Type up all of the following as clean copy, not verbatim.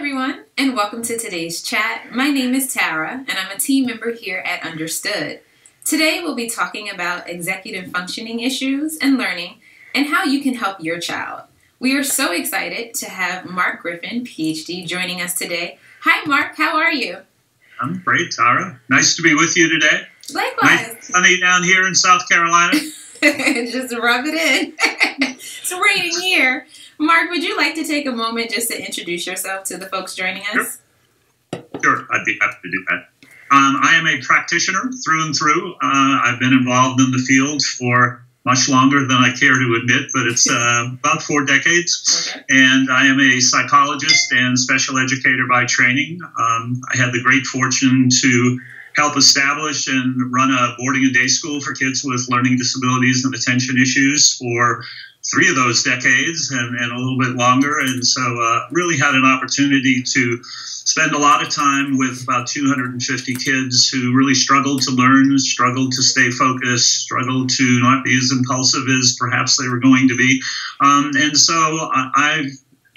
everyone, and welcome to today's chat. My name is Tara, and I'm a team member here at Understood. Today, we'll be talking about executive functioning issues and learning and how you can help your child. We are so excited to have Mark Griffin, Ph.D., joining us today. Hi, Mark. How are you? I'm great, Tara. Nice to be with you today. Likewise. Nice sunny down here in South Carolina. Just rub it in. It's raining here. Mark, would you like to take a moment just to introduce yourself to the folks joining us? Sure, I'd be happy to do that. I am a practitioner through and through. I've been involved in the field for much longer than I care to admit, but it's about 4 decades. Okay. And I am a psychologist and special educator by training. I had the great fortune to help establish and run a boarding and day school for kids with learning disabilities and attention issues for 3 of those decades and a little bit longer. And so really had an opportunity to spend a lot of time with about 250 kids who really struggled to learn, struggled to stay focused, struggled to not be as impulsive as perhaps they were going to be. And so I've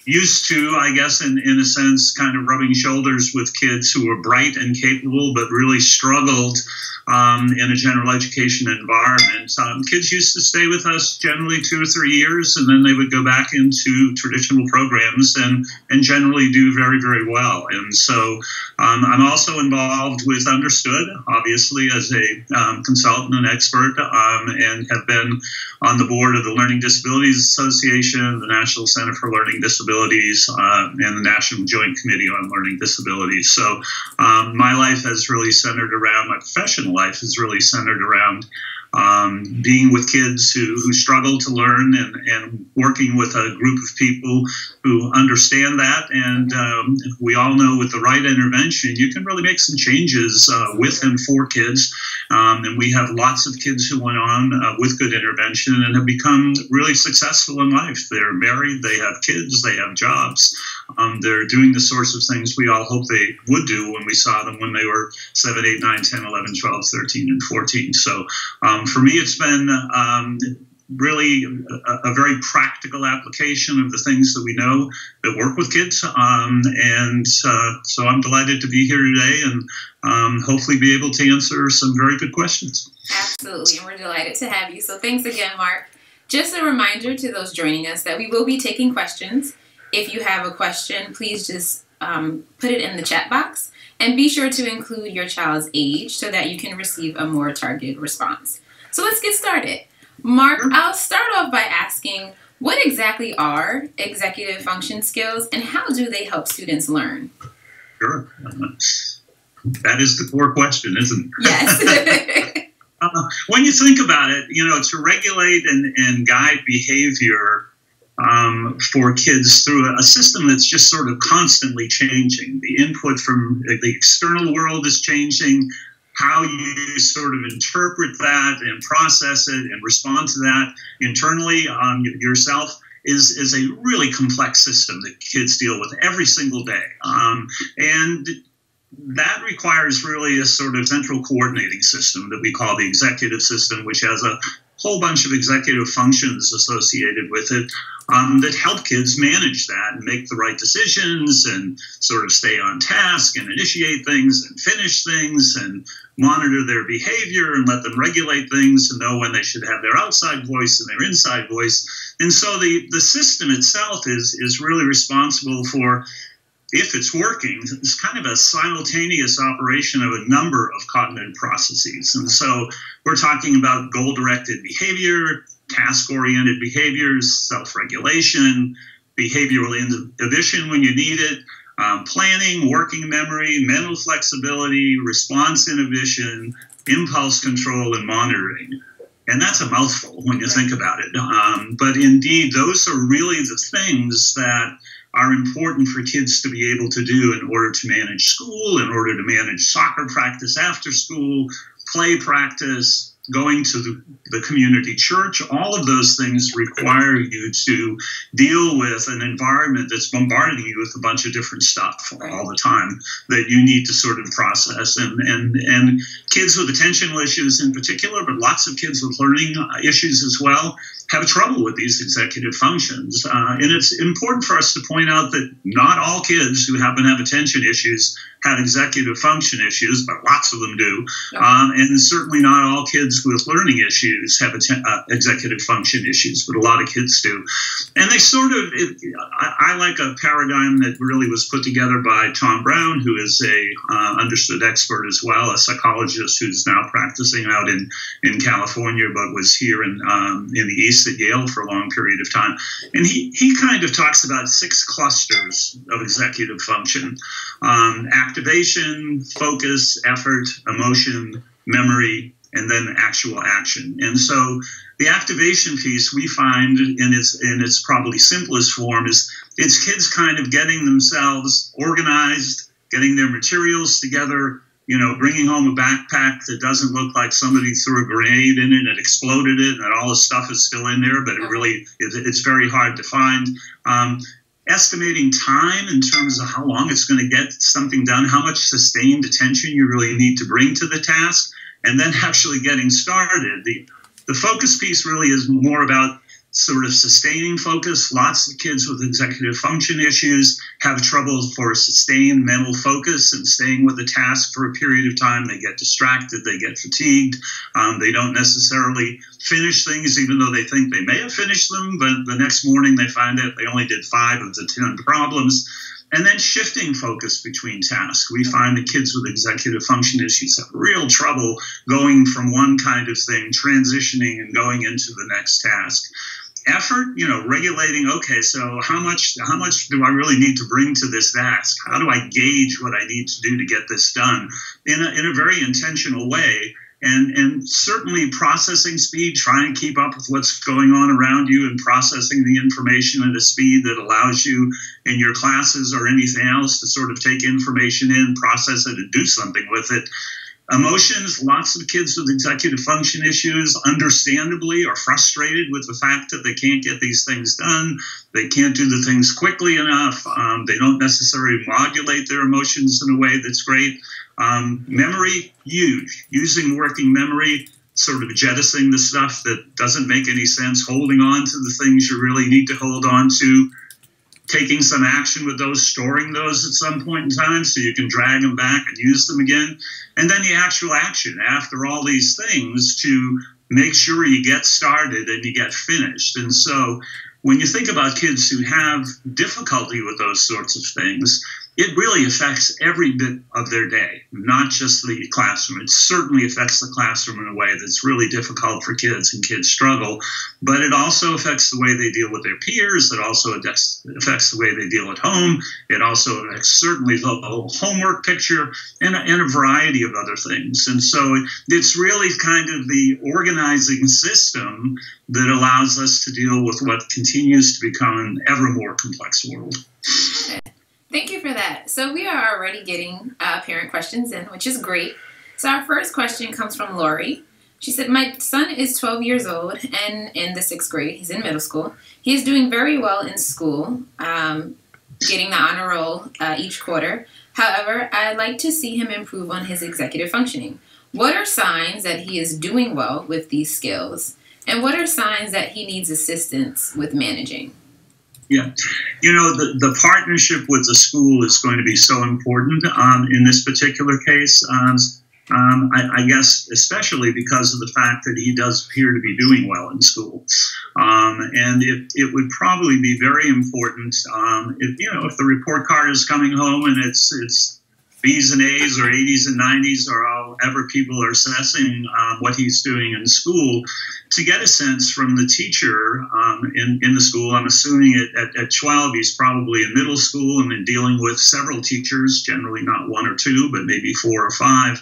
used to, I guess, in a sense, kind of rubbing shoulders with kids who were bright and capable, but really struggled in a general education environment. Kids used to stay with us generally 2 or 3 years, and then they would go back into traditional programs and generally do very, very well. And so I'm also involved with Understood, obviously, as a consultant and expert, and have been on the board of the Learning Disabilities Association, the National Center for Learning Disabilities, and the National Joint Committee on Learning Disabilities. So my life has really centered around, my professional life is really centered around being with kids who struggle to learn and working with a group of people who understand that. And we all know with the right intervention, you can really make some changes with and for kids. And we have lots of kids who went on with good intervention and have become really successful in life. They're married, they have kids, they have jobs. They're doing the sorts of things we all hope they would do when we saw them when they were 7, 8, 9, 10, 11, 12, 13, and 14. So for me, it's been really a very practical application of the things that we know that work with kids. So I'm delighted to be here today and hopefully be able to answer some very good questions. Absolutely, and we're delighted to have you. So thanks again, Mark. Just a reminder to those joining us that we will be taking questions. If you have a question, please just put it in the chat box and be sure to include your child's age so that you can receive a more targeted response. So let's get started. Mark, I'll start off by asking, what exactly are executive function skills and how do they help students learn? Sure. That is the core question, isn't it? Yes. When you think about it, to regulate and guide behavior for kids through a system that's just sort of constantly changing. The input from the external world is changing. How you sort of interpret that and process it and respond to that internally yourself is a really complex system that kids deal with every single day. And that requires really a sort of central coordinating system that we call the executive system, which has a whole bunch of executive functions associated with it that help kids manage that and make the right decisions and sort of stay on task and initiate things and finish things and monitor their behavior and let them regulate things and know when they should have their outside voice and their inside voice. And so the system itself is really responsible for, if it's working, it's kind of a simultaneous operation of a number of cognitive processes. And so we're talking about goal-directed behavior, task-oriented behaviors, self-regulation, behavioral inhibition when you need it, planning, working memory, mental flexibility, response inhibition, impulse control, and monitoring. And that's a mouthful when you think about it. But indeed, those are really the things that are important for kids to be able to do in order to manage school, in order to manage soccer practice after school, play practice, going to the community church. All of those things require you to deal with an environment that's bombarding you with a bunch of different stuff all the time that you need to sort of process. And kids with attentional issues in particular, but lots of kids with learning issues as well, have trouble with these executive functions. And it's important for us to point out that not all kids who happen to have attention issues have executive function issues, but lots of them do. And certainly not all kids with learning issues have executive function issues, but a lot of kids do. And they sort of, I like a paradigm that really was put together by Tom Brown, who is a understood expert as well, a psychologist who's now practicing out in California, but was here in the East at Yale for a long period of time. And he kind of talks about 6 clusters of executive function: activation, focus, effort, emotion, memory, and then actual action. And so the activation piece we find in its probably simplest form is it's kids kind of getting themselves organized, getting their materials together, bringing home a backpack that doesn't look like somebody threw a grenade in it and exploded it, and all the stuff is still in there, but it's very hard to find. Estimating time in terms of how long it's going to get something done, how much sustained attention you really need to bring to the task, and then actually getting started. The focus piece really is more about sort of sustaining focus. Lots of kids with executive function issues have trouble for sustained mental focus and staying with a task for a period of time. They get distracted, they get fatigued, they don't necessarily finish things even though they think they may have finished them, but the next morning they find out they only did 5 of the 10 problems. And then shifting focus between tasks. We find that kids with executive function issues have real trouble going from one kind of thing, transitioning and going into the next task. Effort, regulating, okay, so how much do I really need to bring to this task? How do I gauge what I need to do to get this done in a very intentional way? And certainly processing speed, trying to keep up with what's going on around you and processing the information at a speed that allows you in your classes or anything else to sort of take information in, process it, and do something with it. Emotions, lots of kids with executive function issues, understandably, are frustrated with the fact that they can't get these things done. They can't do the things quickly enough. They don't necessarily modulate their emotions in a way that's great. Memory, huge. Using working memory, sort of jettisoning the stuff that doesn't make any sense, holding on to the things you really need to hold on to, taking some action with those, storing those at some point in time so you can drag them back and use them again. And then the actual action after all these things to make sure you get started and you get finished. And so when you think about kids who have difficulty with those sorts of things, it really affects every bit of their day, not just the classroom. It certainly affects the classroom in a way that's really difficult for kids, and kids struggle. But it also affects the way they deal with their peers. It also affects the way they deal at home. It also affects certainly the whole homework picture and a variety of other things. And so it's really kind of the organizing system that allows us to deal with what continues to become an ever more complex world. Thank you for that. So we are already getting parent questions in, which is great. So our first question comes from Lori. She said, my son is 12 years old and in the 6th grade. He's in middle school. He is doing very well in school, getting the honor roll each quarter. However, I'd like to see him improve on his executive functioning. What are signs that he is doing well with these skills? And what are signs that he needs assistance with managing? Yeah, the partnership with the school is going to be so important in this particular case. I guess especially because of the fact that he does appear to be doing well in school. And it would probably be very important if the report card is coming home and it's B's and A's or 80s and 90s or however people are assessing what he's doing in school, to get a sense from the teacher in the school. I'm assuming at 12 he's probably in middle school and been dealing with several teachers, generally not 1 or 2, but maybe 4 or 5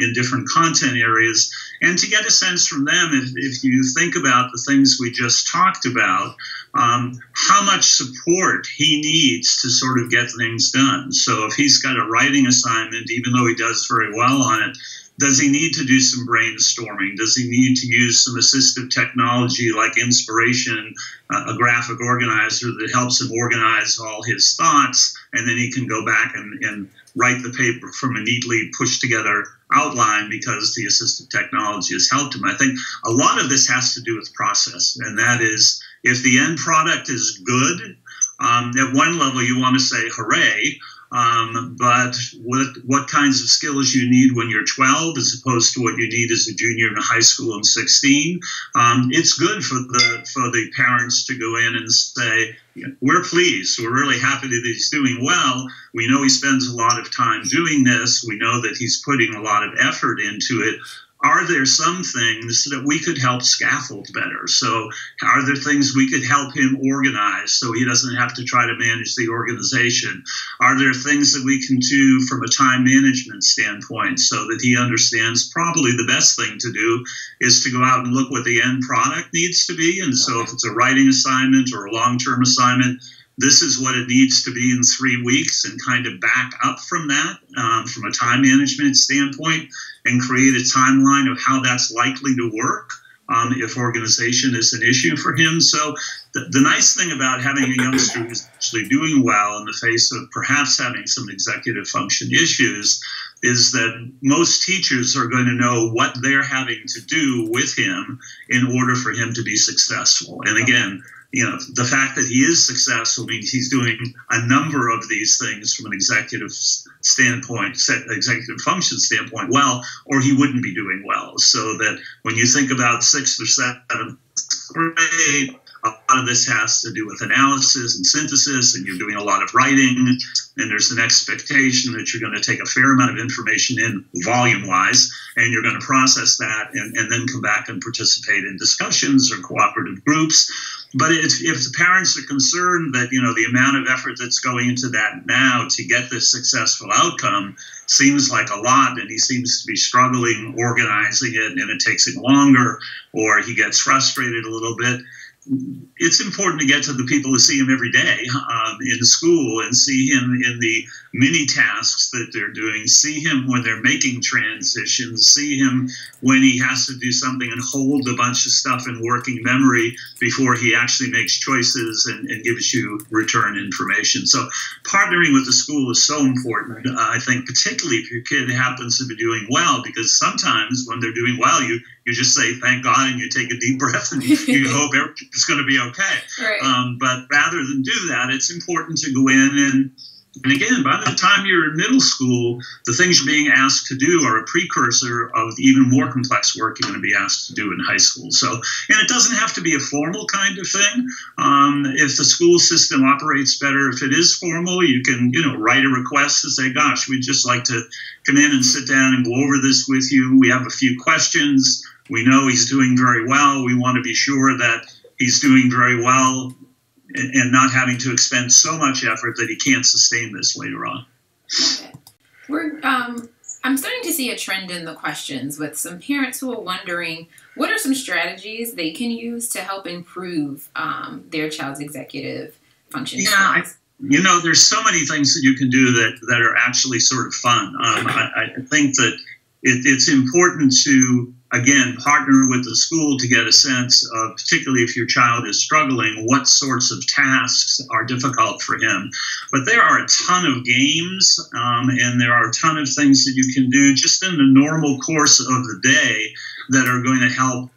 in different content areas. And to get a sense from them, if you think about the things we just talked about, how much support he needs to sort of get things done. So if he's got a writing assignment, even though he does very well on it, Does he need to do some brainstorming? Does he need to use some assistive technology like inspiration, a graphic organizer that helps him organize all his thoughts, and then he can go back and write the paper from a neatly pushed together outline because the assistive technology has helped him? I think a lot of this has to do with process, and that is, if the end product is good, at one level you want to say hooray, but what kinds of skills you need when you're 12 as opposed to what you need as a junior in high school and 16, it's good for the parents to go in and say, we're pleased, we're really happy that he's doing well, we know he spends a lot of time doing this, we know that he's putting a lot of effort into it. Are there some things that we could help scaffold better? So are there things we could help him organize so he doesn't have to try to manage the organization? Are there things that we can do from a time management standpoint so that he understands probably the best thing to do is to go out and look what the end product needs to be? And so if it's a writing assignment or a long-term assignment, this is what it needs to be in 3 weeks, and kind of back up from that from a time management standpoint and create a timeline of how that's likely to work if organization is an issue for him. So the nice thing about having a youngster who's actually doing well in the face of perhaps having some executive function issues is that most teachers are going to know what they're having to do with him in order for him to be successful. And again, the fact that he is successful means he's doing a number of these things from an executive standpoint, executive function standpoint, well, or he wouldn't be doing well. So that when you think about 6th or 7th grade, a lot of this has to do with analysis and synthesis, and you're doing a lot of writing, and there's an expectation that you're going to take a fair amount of information in volume-wise, and you're going to process that and then come back and participate in discussions or cooperative groups. But if the parents are concerned that, the amount of effort that's going into that now to get this successful outcome seems like a lot, and he seems to be struggling organizing it, and it takes him longer, or he gets frustrated a little bit, it's important to get to the people who see him every day in school and see him in the mini tasks that they're doing, see him when they're making transitions, see him when he has to do something and hold a bunch of stuff in working memory before he actually makes choices and gives you return information. So partnering with the school is so important, I think, particularly if your kid happens to be doing well, because sometimes when they're doing well, you just say, thank God, and you take a deep breath and you hope it's going to be okay. Right. But rather than do that, it's important to go in and again, by the time you're in middle school, the things you're being asked to do are a precursor of the even more complex work you're going to be asked to do in high school. So, and it doesn't have to be a formal kind of thing. If the school system operates better, if it is formal, you can, write a request to say, gosh, we'd just like to come in and sit down and go over this with you. We have a few questions. We know he's doing very well. We want to be sure that he's doing very well and not having to expend so much effort that he can't sustain this later on. I'm starting to see a trend in the questions with some parents who are wondering what are some strategies they can use to help improve their child's executive function. Yeah, there's so many things that you can do that are actually sort of fun. I think that it's important to, again, partner with the school to get a sense of, particularly if your child is struggling, what sorts of tasks are difficult for him. But there are a ton of games and there are a ton of things that you can do just in the normal course of the day that are going to help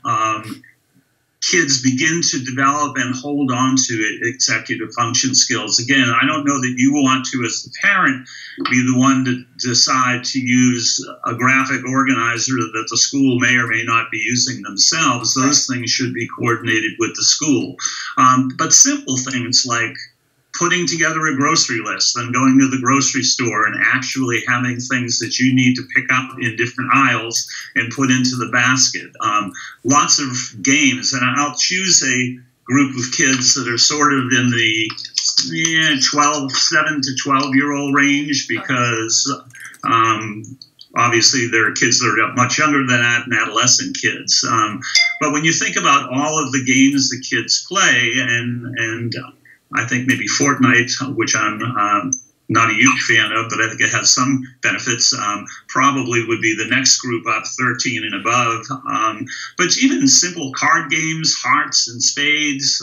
kids begin to develop and hold on to executive function skills. Again, I don't know that you want to, as the parent, be the one to decide to use a graphic organizer that the school may or may not be using themselves. Those things should be coordinated with the school. But simple things like putting together a grocery list, then going to the grocery store and actually having things that you need to pick up in different aisles and put into the basket. Lots of games, and I'll choose a group of kids that are sort of in the 7 to 12-year-old range because obviously there are kids that are much younger than that and adolescent kids. But when you think about all of the games the kids play, and I think maybe Fortnite, which I'm not a huge fan of, but I think it has some benefits, probably would be the next group up, 13 and above. But even simple card games, hearts and spades,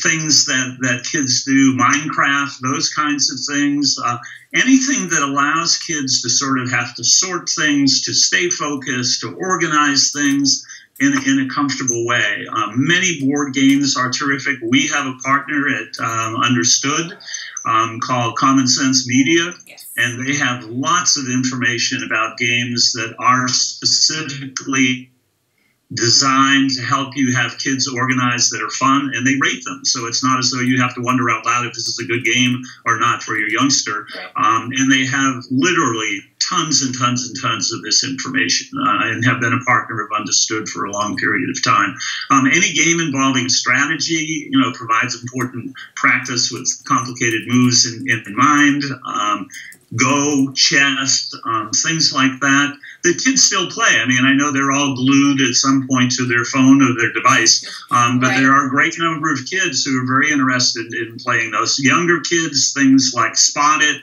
things that kids do, Minecraft, those kinds of things, anything that allows kids to sort of have to sort things, to stay focused, to organize things in a comfortable way. Many board games are terrific. We have a partner at Understood called Common Sense Media, and they have lots of information about games that are specifically designed to help you have kids organized that are fun, and they rate them. So it's not as though you have to wonder out loud if this is a good game or not for your youngster. And they have literally tons and tons and tons of this information, and have been a partner of Understood for a long period of time. Any game involving strategy, provides important practice with complicated moves in mind. Go, chess, things like that kids still play. I mean, I know they're all glued at some point to their phone or their device, but there are a great number of kids who are very interested in playing those. Younger kids, things like Spot It,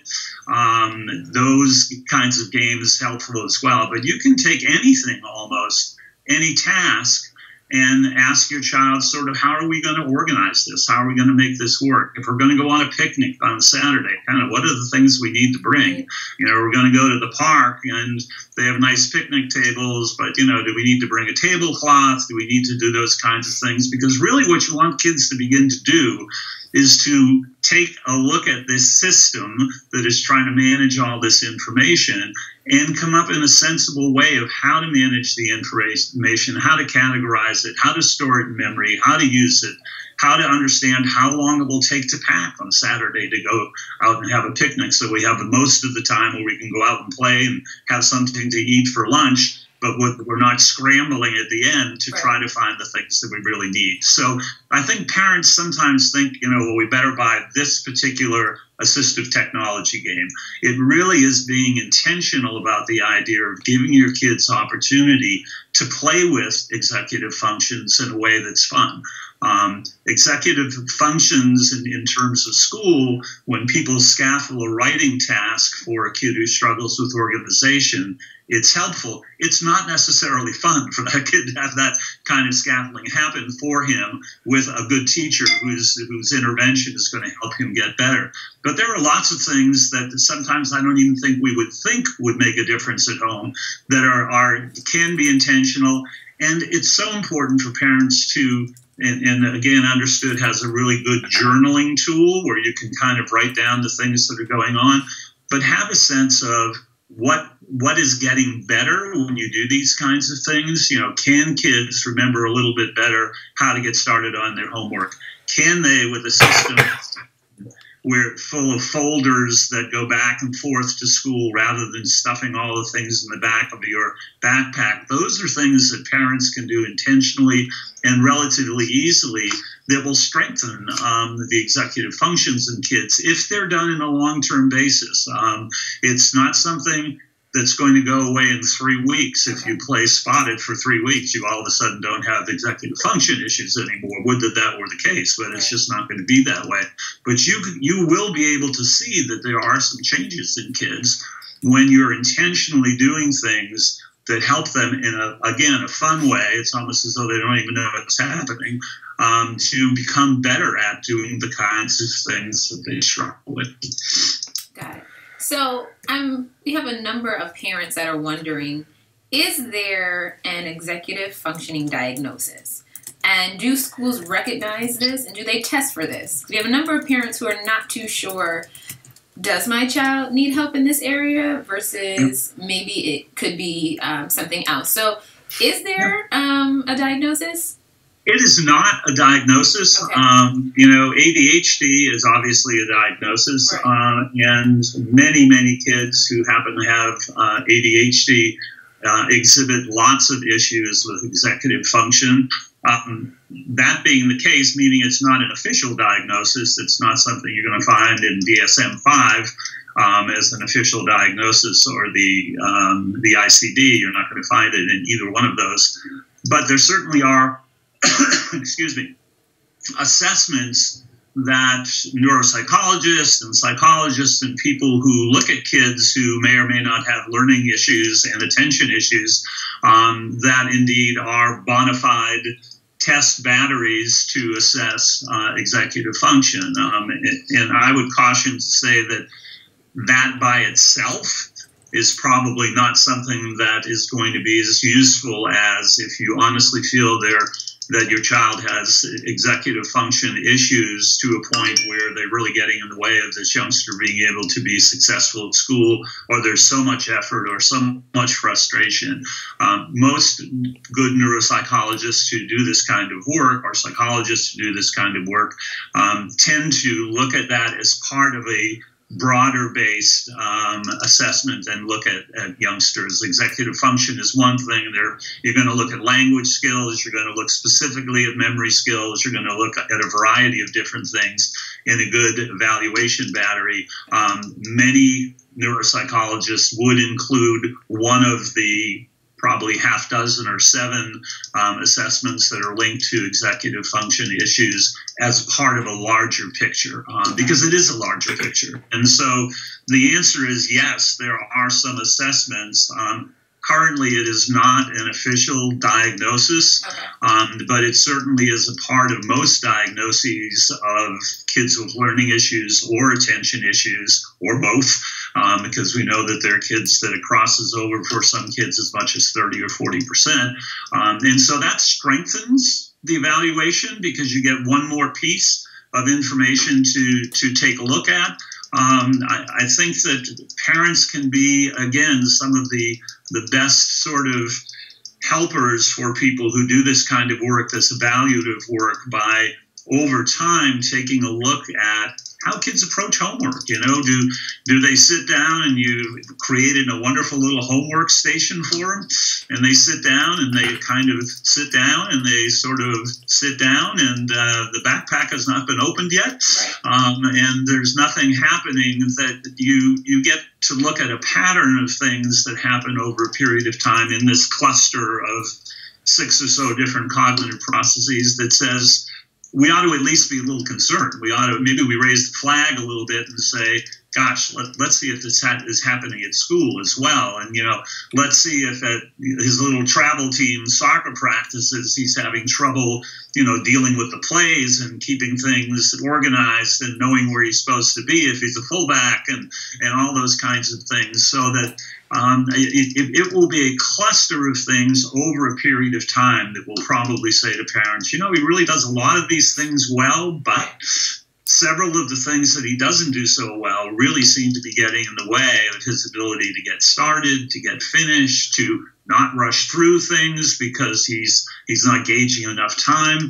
those kinds of games helpful as well. But you can take anything, almost any task, and ask your child sort of, how are we going to organize this? How are we going to make this work? If we're going to go on a picnic on Saturday, kind of what are the things we need to bring? We're going to go to the park and they have nice picnic tables, but, do we need to bring a tablecloth? Do we need to do those kinds of things? Because really what you want kids to begin to do is to take a look at this system that is trying to manage all this information and come up in a sensible way of how to manage the information, how to categorize it, how to store it in memory, how to use it, how to understand how long it will take to pack on Saturday to go out and have a picnic, so we have the most of the time where we can go out and play and have something to eat for lunch, but we're not scrambling at the end to try to find the things that we really need. So I think parents sometimes think, well, we better buy this particular assistive technology game. It really is being intentional about the idea of giving your kids opportunity to play with executive functions in a way that's fun. Executive functions in terms of school, when people scaffold a writing task for a kid who struggles with organization, it's helpful. It's not necessarily fun for that kid to have that kind of scaffolding happen for him with a good teacher whose intervention is going to help him get better. But there are lots of things that sometimes I don't even think we would think would make a difference at home that can be intentional. And it's so important for parents to, and again, Understood has a really good journaling tool where you can kind of write down the things that are going on, but have a sense of what is getting better when you do these kinds of things. Can kids remember a little bit better how to get started on their homework? Can they, with a system we're full of folders that go back and forth to school rather than stuffing all the things in the back of your backpack? Those are things that parents can do intentionally and relatively easily that will strengthen the executive functions in kids if they're done in a long-term basis. It's not something that's going to go away in 3 weeks. If you play Spot It for 3 weeks, you all of a sudden don't have executive function issues anymore. Would that were the case, but it's just not going to be that way. But you will be able to see that there are some changes in kids when you're intentionally doing things that help them in a fun way. It's almost as though they don't even know what's happening, to become better at doing the kinds of things that they struggle with. Got it. So we have a number of parents that are wondering, is there an executive functioning diagnosis? And do schools recognize this? And do they test for this? We have a number of parents who are not too sure, does my child need help in this area versus maybe it could be something else. So is there a diagnosis? It is not a diagnosis. Okay. ADHD is obviously a diagnosis, and many kids who happen to have ADHD exhibit lots of issues with executive function. That being the case, meaning it's not an official diagnosis, it's not something you're going to find in DSM-5 as an official diagnosis, or the ICD. You're not going to find it in either one of those. But there certainly are assessments that neuropsychologists and psychologists and people who look at kids who may or may not have learning issues and attention issues, that indeed are bona fide test batteries to assess executive function. And I would caution to say that by itself is probably not something that is going to be as useful as if you honestly feel that your child has executive function issues to a point where they're really getting in the way of this youngster being able to be successful at school, or there's so much effort or so much frustration. Most good neuropsychologists who do this kind of work, or psychologists who do this kind of work, tend to look at that as part of a broader based assessment and look at youngsters. Executive function is one thing. You're going to look at language skills. You're going to look specifically at memory skills. You're going to look at a variety of different things in a good evaluation battery. Many neuropsychologists would include one of the probably half dozen or 7 assessments that are linked to executive function issues as part of a larger picture, because it is a larger picture. And so the answer is yes, there are some assessments. Currently, it is not an official diagnosis, but it certainly is a part of most diagnoses of kids with learning issues or attention issues, or both, because we know that there are kids that it crosses over for some kids as much as 30 or 40%. And so that strengthens the evaluation because you get one more piece of information to take a look at. I think that parents can be, again, some of the best sort of helpers for people who do this kind of work, this evaluative work, by over time taking a look at how kids approach homework. You know, do they sit down and you created a wonderful little homework station for them, and they sit down and they kind of sit down and they sort of sit down and the backpack has not been opened yet, and there's nothing happening, that you get to look at a pattern of things that happen over a period of time in this cluster of 6 or so different cognitive processes that says, we ought to at least be a little concerned. Maybe we raise the flag a little bit and say, gosh, let's see if this is happening at school as well. And, let's see if at his little travel team soccer practices, he's having trouble, dealing with the plays and keeping things organized and knowing where he's supposed to be if he's a fullback and all those kinds of things. So that it will be a cluster of things over a period of time that will probably say to parents, he really does a lot of these things well, but several of the things that he doesn't do so well really seem to be getting in the way of his ability to get started, to get finished, to not rush through things because he's not gauging enough time,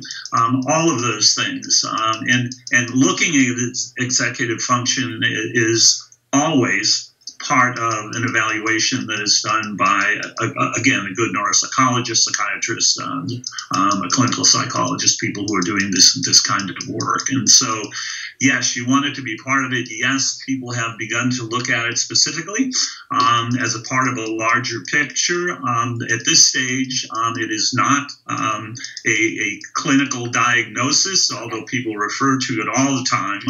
all of those things. And looking at its executive function is always part of an evaluation that is done by, again, a good neuropsychologist, psychiatrist, a clinical psychologist, people who are doing this kind of work. And so, yes, you want it to be part of it. Yes, people have begun to look at it specifically as a part of a larger picture. At this stage, it is not a clinical diagnosis, although people refer to it all the time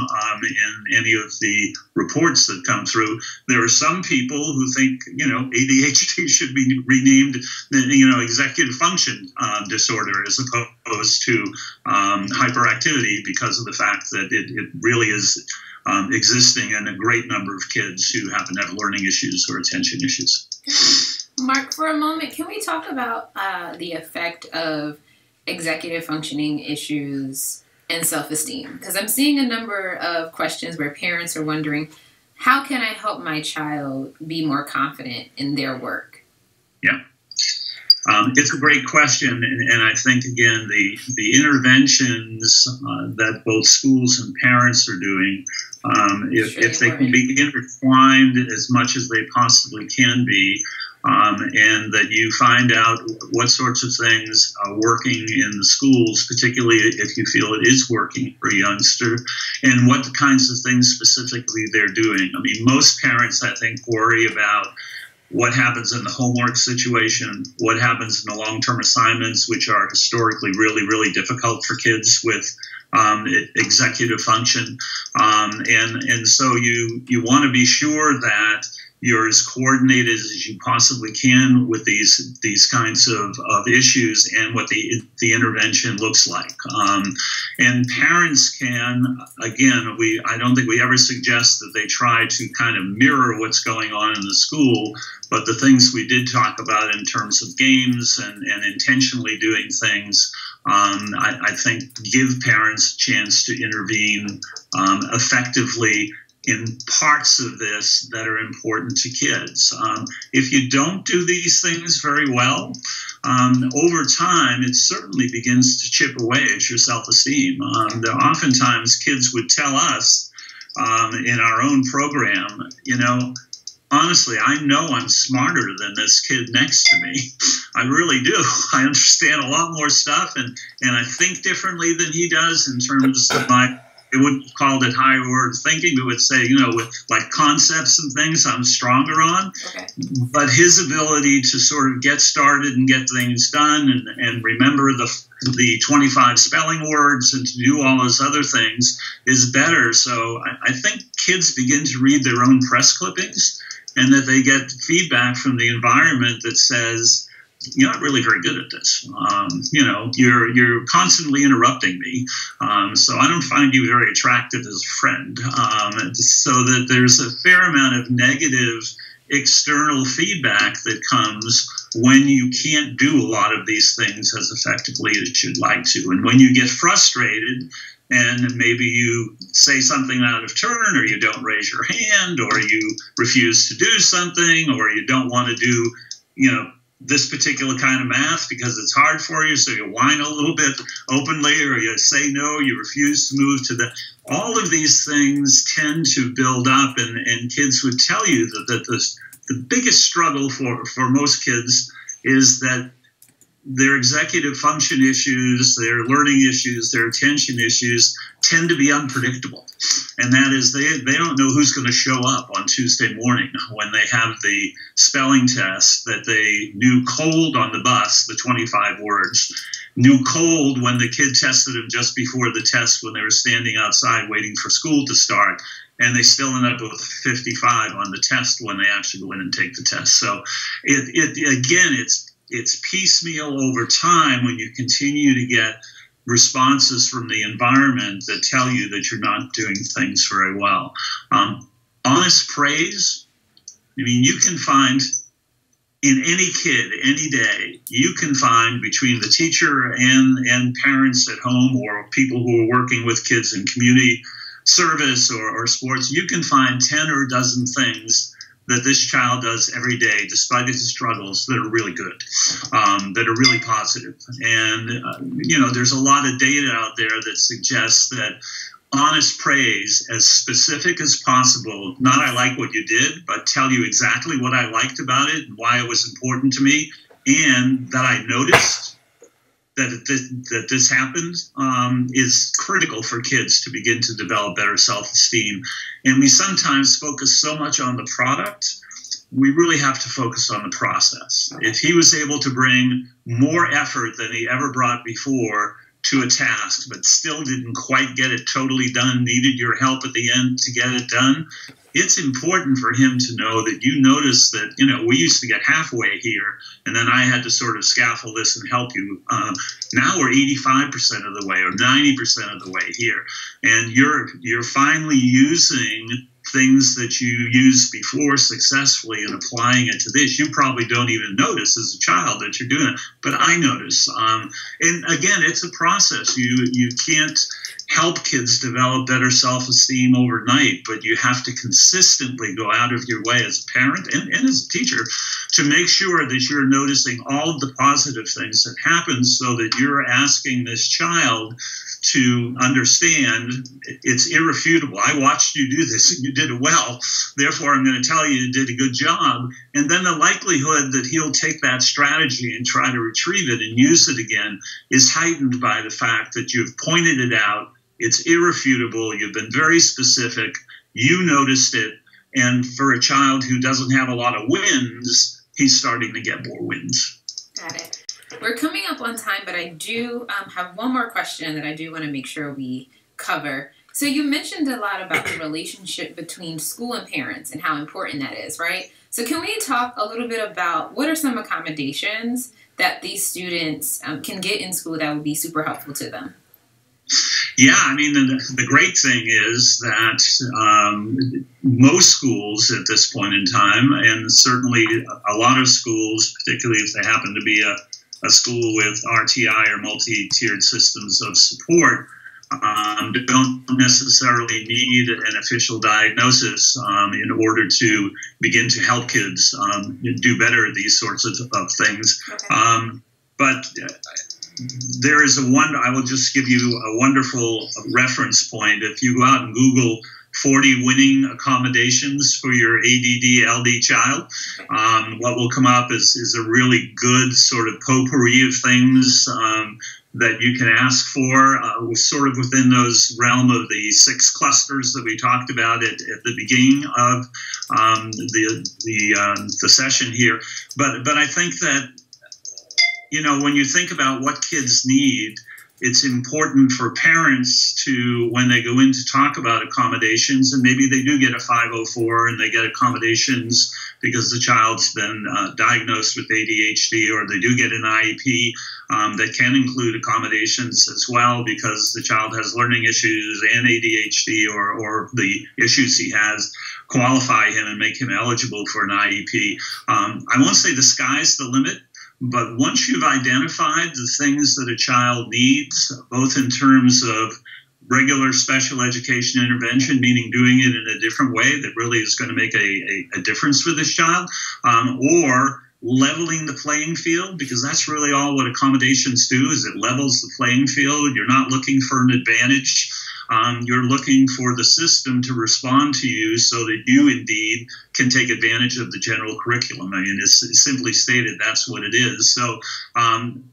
in any of the reports that come through. There are some people who think, ADHD should be renamed, executive function disorder as opposed to hyperactivity, because of the fact that it really is existing in a great number of kids who happen to have learning issues or attention issues. Mark, for a moment, can we talk about the effect of executive functioning issues and self-esteem? Because I'm seeing a number of questions where parents are wondering, how can I help my child be more confident in their work? Yeah. It's a great question, and I think, again, the interventions that both schools and parents are doing, if they can be intertwined as much as they possibly can be, and that you find out what sorts of things are working in the schools, particularly if you feel it is working for a youngster, and what kinds of things specifically they're doing. I mean, most parents, I think, worry about what happens in the homework situation, what happens in the long-term assignments, which are historically really, really difficult for kids with executive function. And so you want to be sure that you're as coordinated as you possibly can with these kinds of issues and what the intervention looks like. And parents can, again, I don't think we ever suggest that they try to kind of mirror what's going on in the school, but the things we did talk about in terms of games and intentionally doing things, I think give parents a chance to intervene effectively in parts of this that are important to kids. If you don't do these things very well, over time, it certainly begins to chip away at your self-esteem. Oftentimes, kids would tell us in our own program, honestly, I know I'm smarter than this kid next to me. I really do. I understand a lot more stuff, and I think differently than he does in terms of they wouldn't call it higher order thinking, but would say, with like concepts and things I'm stronger on. Okay. But his ability to sort of get started and get things done and remember the 25 spelling words and to do all those other things is better. So I think kids begin to read their own press clippings and that they get feedback from the environment that says, you're not really very good at this. You're constantly interrupting me, so I don't find you very attractive as a friend. So that there's a fair amount of negative external feedback that comes when you can't do a lot of these things as effectively as you'd like to. And when you get frustrated and maybe you say something out of turn, or you don't raise your hand, or you refuse to do something, or you don't want to do, this particular kind of math because it's hard for you, so you whine a little bit openly, or you say no, you refuse to move to all of these things tend to build up, and kids would tell you that the biggest struggle for most kids is that their executive function issues, their learning issues, their attention issues tend to be unpredictable. And that is they don't know who's going to show up on Tuesday morning when they have the spelling test that they knew cold on the bus, the 25 words, knew cold when the kid tested them just before the test when they were standing outside waiting for school to start. And they still end up with 55 on the test when they actually go in and take the test. So it's piecemeal over time when you continue to get responses from the environment that tell you that you're not doing things very well. Honest praise, you can find in any kid, any day, you can find between the teacher and parents at home or people who are working with kids in community service or sports, you can find 10 or a dozen things that this child does every day, despite his struggles, that are really good, that are really positive. And, there's a lot of data out there that suggests that honest praise, as specific as possible, not I like what you did, but tell you exactly what I liked about it and why it was important to me, and that I noticed that this happened, is critical for kids to begin to develop better self-esteem. And we sometimes focus so much on the product, we really have to focus on the process. If he was able to bring more effort than he ever brought before to a task, but still didn't quite get it totally done, needed your help at the end to get it done, it's important for him to know that you notice that, we used to get halfway here, and then I had to sort of scaffold this and help you. Now we're 85% of the way or 90% of the way here. And you're finally using things that you used before successfully and applying it to this. You probably don't even notice as a child that you're doing it, but I notice. And again, it's a process. You can't help kids develop better self-esteem overnight, but you have to consistently go out of your way as a parent and as a teacher to make sure that you're noticing all of the positive things that happen so that you're asking this child to understand it's irrefutable. I watched you do this and you did it well. Therefore, I'm going to tell you you did a good job. And then the likelihood that he'll take that strategy and try to retrieve it and use it again is heightened by the fact that you've pointed it out. It's irrefutable. You've been very specific. You noticed it. And for a child who doesn't have a lot of wins, he's starting to get more wins. Got it. We're coming up on time, but I do have one more question that I do want to make sure we cover. So you mentioned a lot about the relationship between school and parents and how important that is, right? So can we talk a little bit about what are some accommodations that these students can get in school that would be super helpful to them? Yeah, I mean, the great thing is that most schools at this point in time, and certainly a lot of schools, particularly if they happen to be a school with RTI or multi-tiered systems of support, don't necessarily need an official diagnosis in order to begin to help kids do better at these sorts of things. Okay. But there is I will just give you a wonderful reference point. If you go out and Google 40 winning accommodations for your ADD LD child, what will come up is a really good sort of potpourri of things that you can ask for, sort of within those realm of the 6 clusters that we talked about at the beginning of the session here. But I think that, you know, when you think about what kids need, it's important for parents to, when they go in to talk about accommodations, and maybe they do get a 504 and they get accommodations because the child's been diagnosed with ADHD, or they do get an IEP that can include accommodations as well because the child has learning issues and ADHD, or the issues he has qualify him and make him eligible for an IEP. I won't say the sky's the limit, but once you've identified the things that a child needs, both in terms of regular special education intervention, meaning doing it in a different way that really is going to make a difference for this child, or leveling the playing field, because that's really all what accommodations do, is it levels the playing field. You're not looking for an advantage. You're looking for the system to respond to you so that you indeed can take advantage of the general curriculum. I mean, it's simply stated, that's what it is. So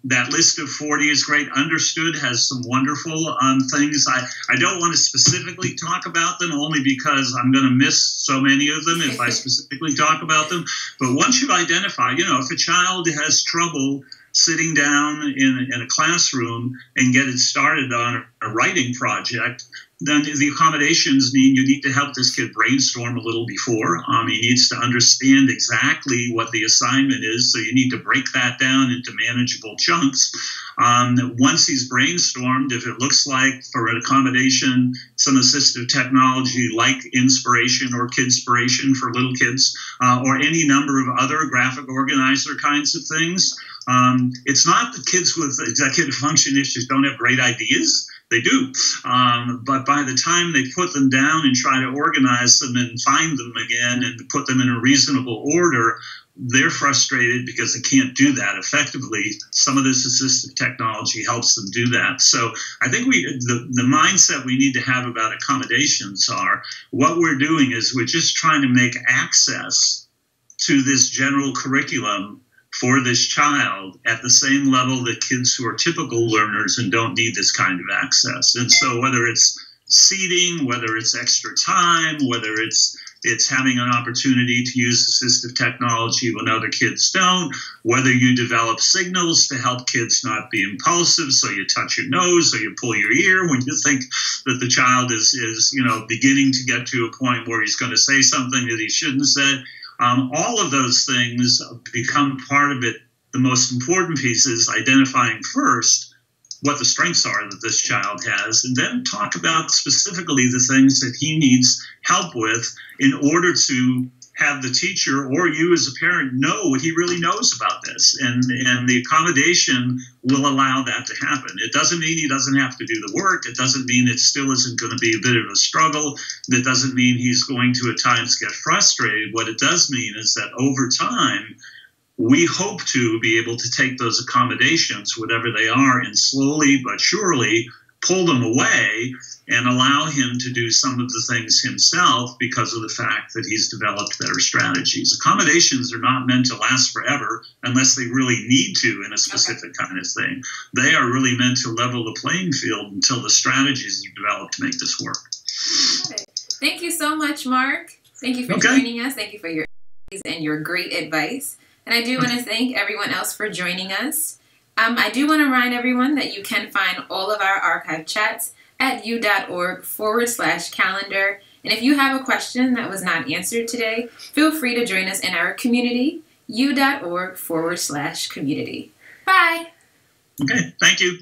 that list of 40 is great. Understood has some wonderful things. I don't want to specifically talk about them, only because I'm going to miss so many of them if I specifically talk about them. But once you've identified, you know, if a child has trouble sitting down in a classroom and get it started on a writing project, then the accommodations mean you need to help this kid brainstorm a little before. He needs to understand exactly what the assignment is, so you need to break that down into manageable chunks. Once he's brainstormed, if it looks like for an accommodation, some assistive technology like Inspiration or Kidspiration for little kids, or any number of other graphic organizer kinds of things, it's not that kids with executive function issues don't have great ideas. They do. But by the time they put them down and try to organize them and find them again and put them in a reasonable order, they're frustrated because they can't do that effectively. Some of this assistive technology helps them do that. So I think the mindset we need to have about accommodations are, what we're doing is we're just trying to make access to this general curriculum for this child at the same level that kids who are typical learners and don't need this kind of access. And so whether it's seating, whether it's extra time, whether it's having an opportunity to use assistive technology when other kids don't, whether you develop signals to help kids not be impulsive, so you touch your nose or you pull your ear when you think that the child is beginning to get to a point where he's going to say something that he shouldn't say. All of those things become part of it. The most important piece is identifying first what the strengths are that this child has, and then talk about specifically the things that he needs help with in order to have the teacher or you as a parent know what he really knows about this. And the accommodation will allow that to happen. It doesn't mean he doesn't have to do the work. It doesn't mean it still isn't going to be a bit of a struggle. That doesn't mean he's going to at times get frustrated. What it does mean is that over time, we hope to be able to take those accommodations, whatever they are, and slowly but surely pull them away and allow him to do some of the things himself because of the fact that he's developed better strategies. Accommodations are not meant to last forever unless they really need to in a specific kind of thing. They are really meant to level the playing field until the strategies are developed to make this work. Okay. Thank you so much, Mark. Thank you for joining us. Thank you for your and your great advice. And I do want to thank everyone else for joining us. I do want to remind everyone that you can find all of our archive chats at u.org/calendar. And if you have a question that was not answered today, feel free to join us in our community, u.org/community. Bye. Okay, thank you.